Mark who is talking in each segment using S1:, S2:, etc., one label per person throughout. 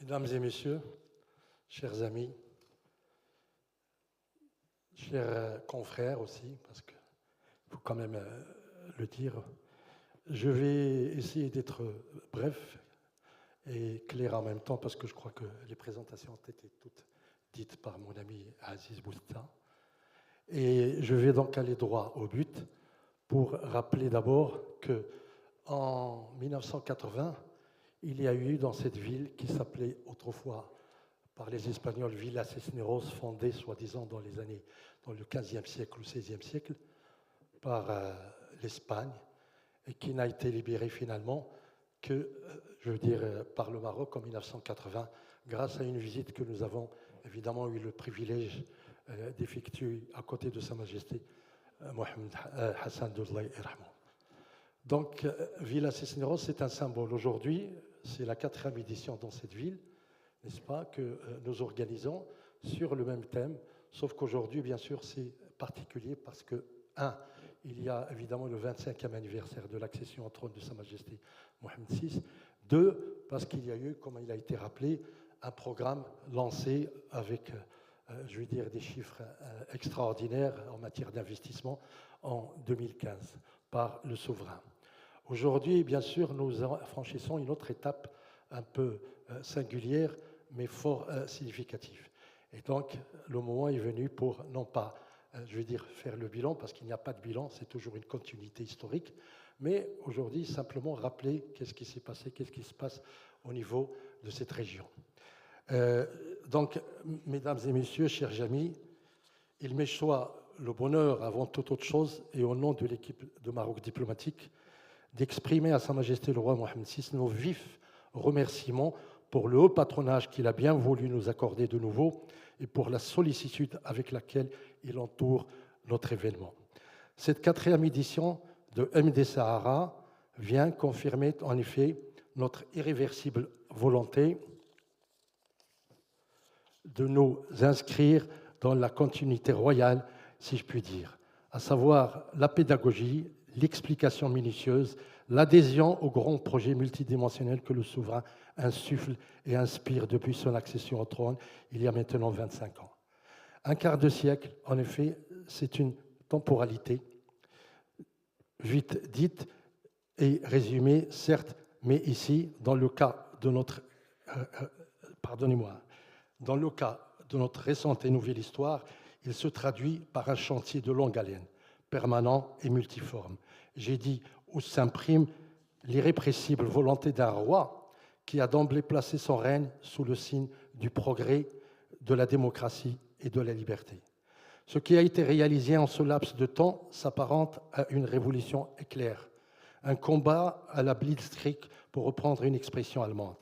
S1: Mesdames et messieurs, chers amis, chers confrères aussi, parce qu'il faut quand même le dire, je vais essayer d'être bref et clair en même temps, parce que je crois que les présentations ont été toutes dites par mon ami Aziz Bousta. Et je vais donc aller droit au but pour rappeler d'abord qu'en 1980, il y a eu dans cette ville qui s'appelait autrefois par les Espagnols Villa Cisneros, fondée soi-disant dans le XVe siècle ou XVIe siècle par l'Espagne et qui n'a été libérée finalement que, par le Maroc en 1980 grâce à une visite que nous avons évidemment eu le privilège d'effectuer à côté de Sa Majesté Mohamed Hassan II. Donc, Villa Cisneros, c'est un symbole. Aujourd'hui, c'est la 4e édition dans cette ville, n'est-ce pas, que nous organisons sur le même thème, sauf qu'aujourd'hui, bien sûr, c'est particulier parce que, il y a évidemment le 25e anniversaire de l'accession au trône de Sa Majesté Mohamed VI. 2, parce qu'il y a eu, comme il a été rappelé, un programme lancé avec, des chiffres extraordinaires en matière d'investissement en 2015 par le souverain. Aujourd'hui, bien sûr, nous franchissons une autre étape un peu singulière, mais fort significative. Et donc, le moment est venu pour, non pas, faire le bilan, parce qu'il n'y a pas de bilan, c'est toujours une continuité historique, mais aujourd'hui, simplement rappeler qu'est-ce qui s'est passé, qu'est-ce qui se passe au niveau de cette région. Donc, mesdames et messieurs, chers amis, il m'est choix le bonheur, avant toute autre chose, et au nom de l'équipe de Maroc diplomatique, d'exprimer à Sa Majesté le roi Mohamed VI nos vifs remerciements pour le haut patronage qu'il a bien voulu nous accorder de nouveau et pour la sollicitude avec laquelle il entoure notre événement. Cette 4e édition de MD Sahara vient confirmer en effet notre irréversible volonté de nous inscrire dans la continuité royale, si je puis dire, à savoir la pédagogie, l'explication minutieuse, l'adhésion au grand projet multidimensionnel que le souverain insuffle et inspire depuis son accession au trône il y a maintenant 25 ans. Un quart de siècle, en effet, c'est une temporalité vite dite et résumée, certes, mais ici, dans le cas de notre dans le cas de notre récente et nouvelle histoire, il se traduit par un chantier de longue haleine, permanent et multiforme. J'ai dit où s'imprime l'irrépressible volonté d'un roi qui a d'emblée placé son règne sous le signe du progrès, de la démocratie et de la liberté. Ce qui a été réalisé en ce laps de temps s'apparente à une révolution éclair, un combat à la Blitzkrieg, pour reprendre une expression allemande.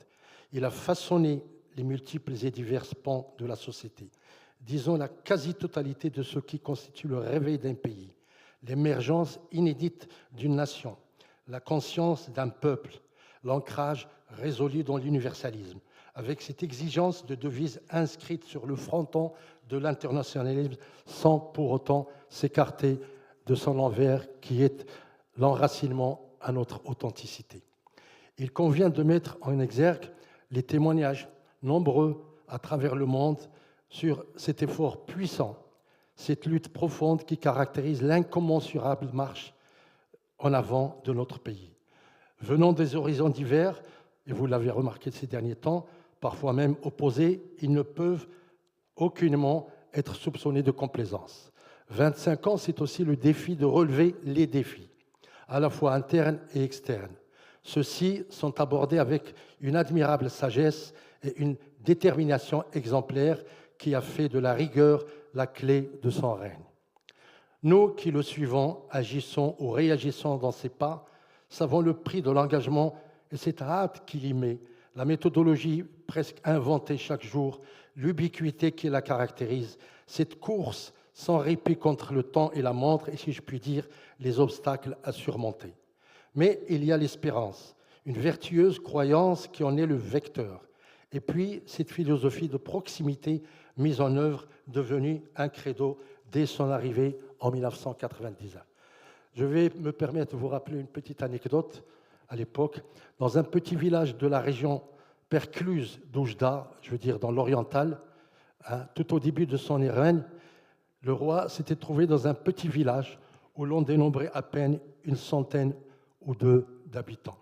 S1: Il a façonné les multiples et divers pans de la société, disons la quasi-totalité de ce qui constitue le réveil d'un pays, l'émergence inédite d'une nation, la conscience d'un peuple, l'ancrage résolu dans l'universalisme, avec cette exigence de devise inscrite sur le fronton de l'internationalisme sans pour autant s'écarter de son envers qui est l'enracinement à notre authenticité. Il convient de mettre en exergue les témoignages nombreux à travers le monde sur cet effort puissant, cette lutte profonde qui caractérise l'incommensurable marche en avant de notre pays. Venant des horizons divers, et vous l'avez remarqué ces derniers temps, parfois même opposés, ils ne peuvent aucunement être soupçonnés de complaisance. 25 ans, c'est aussi le défi de relever les défis, à la fois internes et externes. Ceux-ci sont abordés avec une admirable sagesse et une détermination exemplaire qui a fait de la rigueur la clé de son règne. Nous qui le suivons, agissons ou réagissons dans ses pas, savons le prix de l'engagement et cette hâte qu'il y met, la méthodologie presque inventée chaque jour, l'ubiquité qui la caractérise, cette course sans répit contre le temps et la montre et, si je puis dire, les obstacles à surmonter. Mais il y a l'espérance, une vertueuse croyance qui en est le vecteur. Et puis, cette philosophie de proximité mise en œuvre, devenue un credo dès son arrivée en 1999. Je vais me permettre de vous rappeler une petite anecdote. À l'époque, dans un petit village de la région Percluse d'Oujda, je veux dire dans l'oriental, tout au début de son règne, le roi s'était trouvé dans un petit village où l'on dénombrait à peine une centaine ou deux d'habitants,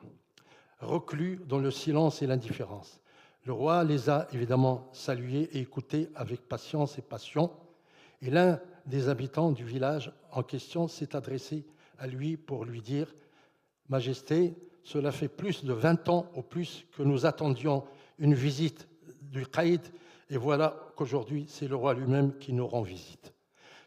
S1: reclus dans le silence et l'indifférence. Le roi les a évidemment salués et écoutés avec patience et passion, et l'un des habitants du village en question s'est adressé à lui pour lui dire « Majesté, cela fait plus de 20 ans au plus que nous attendions une visite du Caïd, et voilà qu'aujourd'hui, c'est le roi lui-même qui nous rend visite. »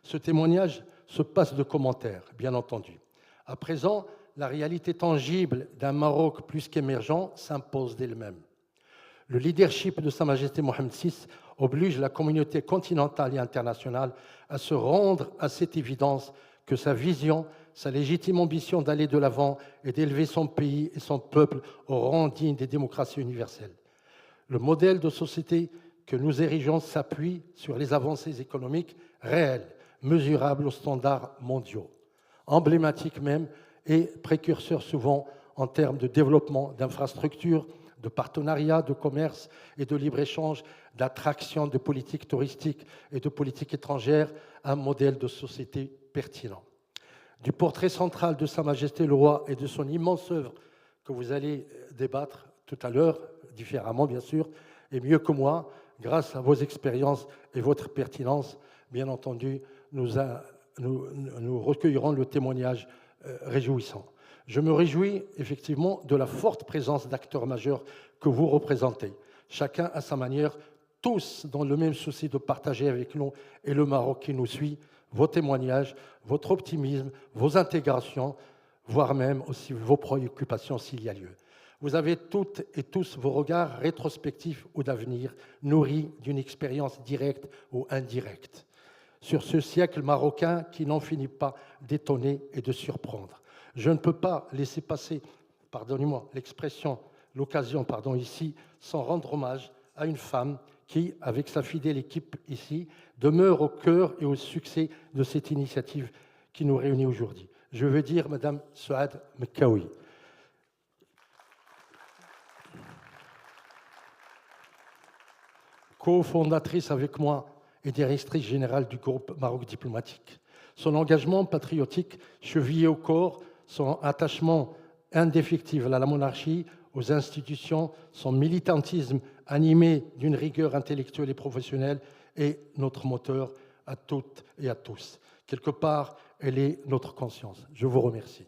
S1: Ce témoignage se passe de commentaires, bien entendu. À présent, la réalité tangible d'un Maroc plus qu'émergent s'impose d'elle-même. Le leadership de Sa Majesté Mohamed VI oblige la communauté continentale et internationale à se rendre à cette évidence que sa vision, sa légitime ambition d'aller de l'avant et d'élever son pays et son peuple au rang digne des démocraties universelles. Le modèle de société que nous érigeons s'appuie sur les avancées économiques réelles, mesurables aux standards mondiaux, emblématiques même et précurseurs souvent en termes de développement d'infrastructures, de partenariats, de commerce et de libre-échange, d'attraction de politiques touristiques et de politique étrangère, un modèle de société pertinent. Du portrait central de Sa Majesté le Roi et de son immense œuvre que vous allez débattre tout à l'heure, différemment bien sûr, et mieux que moi, grâce à vos expériences et votre pertinence, bien entendu, nous recueillerons le témoignage réjouissant. Je me réjouis effectivement de la forte présence d'acteurs majeurs que vous représentez, chacun à sa manière, tous dans le même souci de partager avec nous et le Maroc qui nous suit vos témoignages, votre optimisme, vos intégrations, voire même aussi vos préoccupations s'il y a lieu. Vous avez toutes et tous vos regards rétrospectifs ou d'avenir, nourris d'une expérience directe ou indirecte, sur ce siècle marocain qui n'en finit pas d'étonner et de surprendre. Je ne peux pas laisser passer, pardonnez-moi l'expression, l'occasion, ici, sans rendre hommage à une femme qui, avec sa fidèle équipe ici, demeure au cœur et au succès de cette initiative qui nous réunit aujourd'hui. Je veux dire Madame Souad Mekaoui. Co-fondatrice avec moi et directrice générale du groupe Maroc Diplomatique. Son engagement patriotique, chevillé au corps, son attachement indéfectible à la monarchie, aux institutions, son militantisme animé d'une rigueur intellectuelle et professionnelle est notre moteur à toutes et à tous. Quelque part, elle est notre conscience. Je vous remercie.